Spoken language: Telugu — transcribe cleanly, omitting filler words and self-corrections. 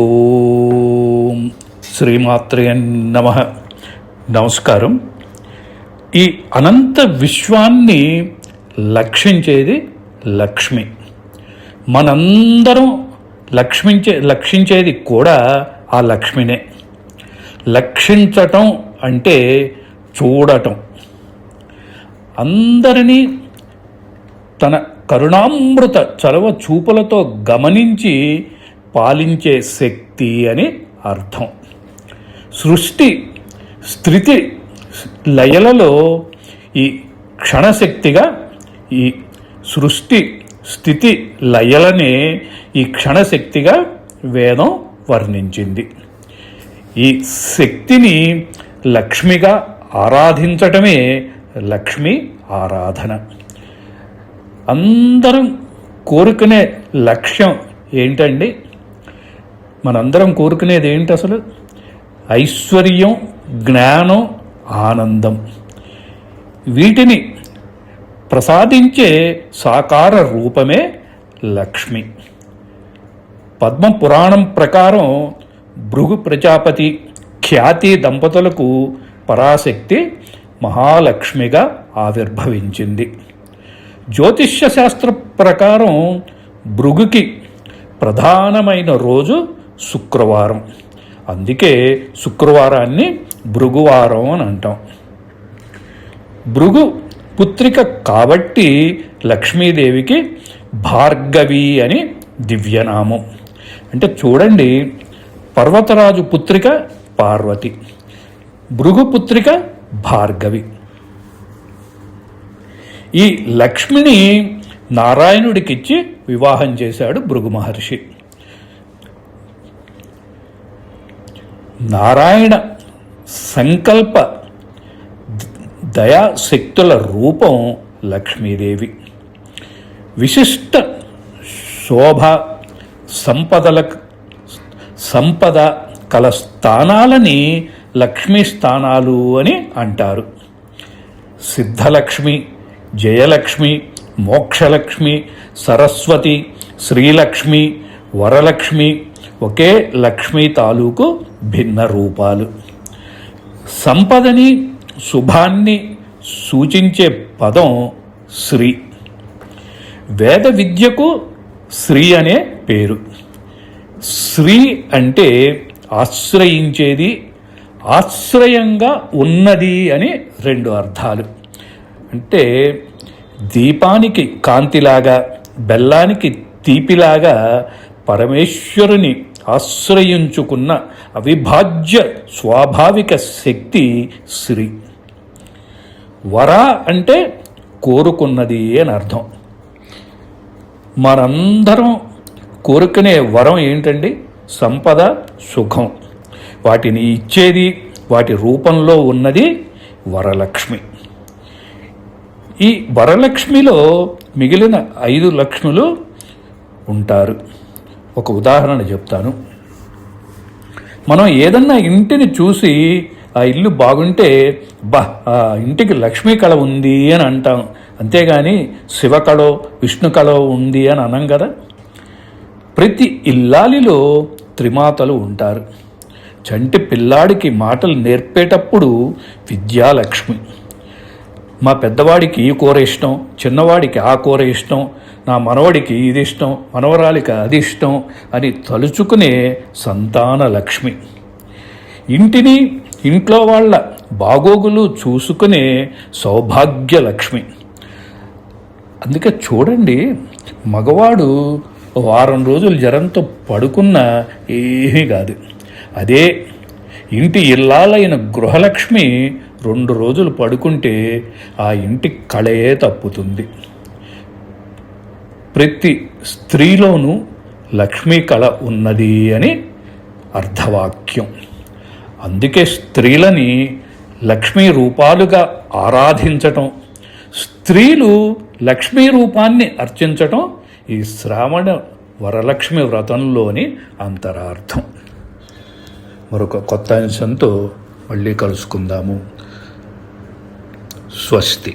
ఓం శ్రీమాత్రే నమః. నమస్కారం. ఈ అనంత విశ్వాన్ని లక్షించేది లక్ష్మి. మనందరం లక్షించేది కూడా ఆ లక్ష్మినే. లక్షించటం అంటే చూడటం. అందరినీ తన కరుణామృత చలవ చూపులతో గమనించి పాలించే శక్తి అని అర్థం. సృష్టి స్థితి లయలలో ఈ క్షణశక్తిగా, ఈ సృష్టి స్థితి లయలనే ఈ క్షణశక్తిగా వేదం వర్ణించింది. ఈ శక్తిని లక్ష్మిగా ఆరాధించటమే లక్ష్మీ ఆరాధన. అందరం కోరుకునే లక్ష్యం ఏంటండి? మనందరం కోరుకునేది ఏంటి అసలు? ఐశ్వర్యం, జ్ఞానం, ఆనందం. వీటిని ప్రసాదించే సాకార రూపమే లక్ష్మి. పద్మ పురాణం ప్రకారం భృగు ప్రజాపతి ఖ్యాతి దంపతులకు పరాశక్తి మహాలక్ష్మిగా ఆవిర్భవించింది. జ్యోతిష్య శాస్త్ర ప్రకారం భృగుకి ప్రధానమైన రోజు శుక్రవారం. అందుకే శుక్రవారాన్ని భృగువారం అని అంటాం. భృగు పుత్రిక కాబట్టి లక్ష్మీదేవికి భార్గవి అని దివ్యనామం. అంటే చూడండి, పర్వతరాజు పుత్రిక పార్వతి, భృగు పుత్రిక భార్గవి. ఈ లక్ష్మిని నారాయణుడికిచ్చి వివాహం చేశాడు భృగు మహర్షి. నారాయణ సంకల్ప దయాశక్తుల రూపం లక్ష్మీదేవి. విశిష్ట శోభ సంపద కల స్థానాలని లక్ష్మీ స్థానాలు అని అంటారు. సిద్ధలక్ష్మి, జయలక్ష్మి, మోక్షలక్ష్మి, సరస్వతి, శ్రీలక్ష్మి, వరలక్ష్మి ఒకే లక్ష్మీ తాలూకు భిన్న రూపాలు. సంపదని, శుభాన్ని సూచించే పదం శ్రీ. వేద విద్యకు శ్రీ అనే పేరు. శ్రీ అంటే ఆశ్రయించేది, ఆశ్రయంగా ఉన్నది అని రెండు అర్థాలు. అంటే దీపానికి కాంతిలాగా, బెల్లానికి తీపిలాగా పరమేశ్వరుని ఆశ్రయించుకున్న అవిభాజ్య స్వాభావిక శక్తి శ్రీ. వర అంటే కోరుకున్నది అని అర్థం. మనందరం కోరుకునే వరం ఏంటండి? సంపద, సుఖం. వాటిని ఇచ్చేది, వాటి రూపంలో ఉన్నది వరలక్ష్మి. ఈ వరలక్ష్మిలో మిగిలిన 5 లక్ష్ములు ఉంటారు. ఒక ఉదాహరణ చెప్తాను. మనం ఏదన్నా ఇంటిని చూసి ఆ ఇల్లు బాగుంటే ఆ ఇంటికి లక్ష్మీ కళ ఉంది అని అంటాం. అంతేగాని శివకళో విష్ణు ఉంది అని అనం కదా. ప్రతి ఇల్లాలిలో త్రిమాతలు ఉంటారు. చంటి పిల్లాడికి మాటలు నేర్పేటప్పుడు విద్యాలక్ష్మి. మా పెద్దవాడికి ఈ కూర ఇష్టం, చిన్నవాడికి ఆ కూర ఇష్టం, నా మనవడికి ఇది ఇష్టం, మనవరాలికి అది ఇష్టం అని తలుచుకునే సంతాన లక్ష్మి. ఇంటిని, ఇంట్లో వాళ్ళ బాగోగులు చూసుకునే సౌభాగ్య లక్ష్మి. అందుకే చూడండి, మగవాడు వారం రోజులు జ్వరంతో పడుకున్నా ఏమీ కాదు. అదే ఇంటి ఇల్లాలైన గృహలక్ష్మి 2 రోజులు పడుకుంటే ఆ ఇంటి కళే తప్పుతుంది. ప్రతి స్త్రీలోనూ లక్ష్మీ కళ ఉన్నది అని అర్థవాక్యం. అందుకే స్త్రీలని లక్ష్మీ రూపాలుగా ఆరాధించటం, స్త్రీలు లక్ష్మీ రూపాన్ని అర్చించటం ఈ శ్రావణ వరలక్ష్మి వ్రతంలోని అంతరార్థం. మరొక కొత్త అంశంతో మళ్ళీ కలుసుకుందాము. స్వస్తి.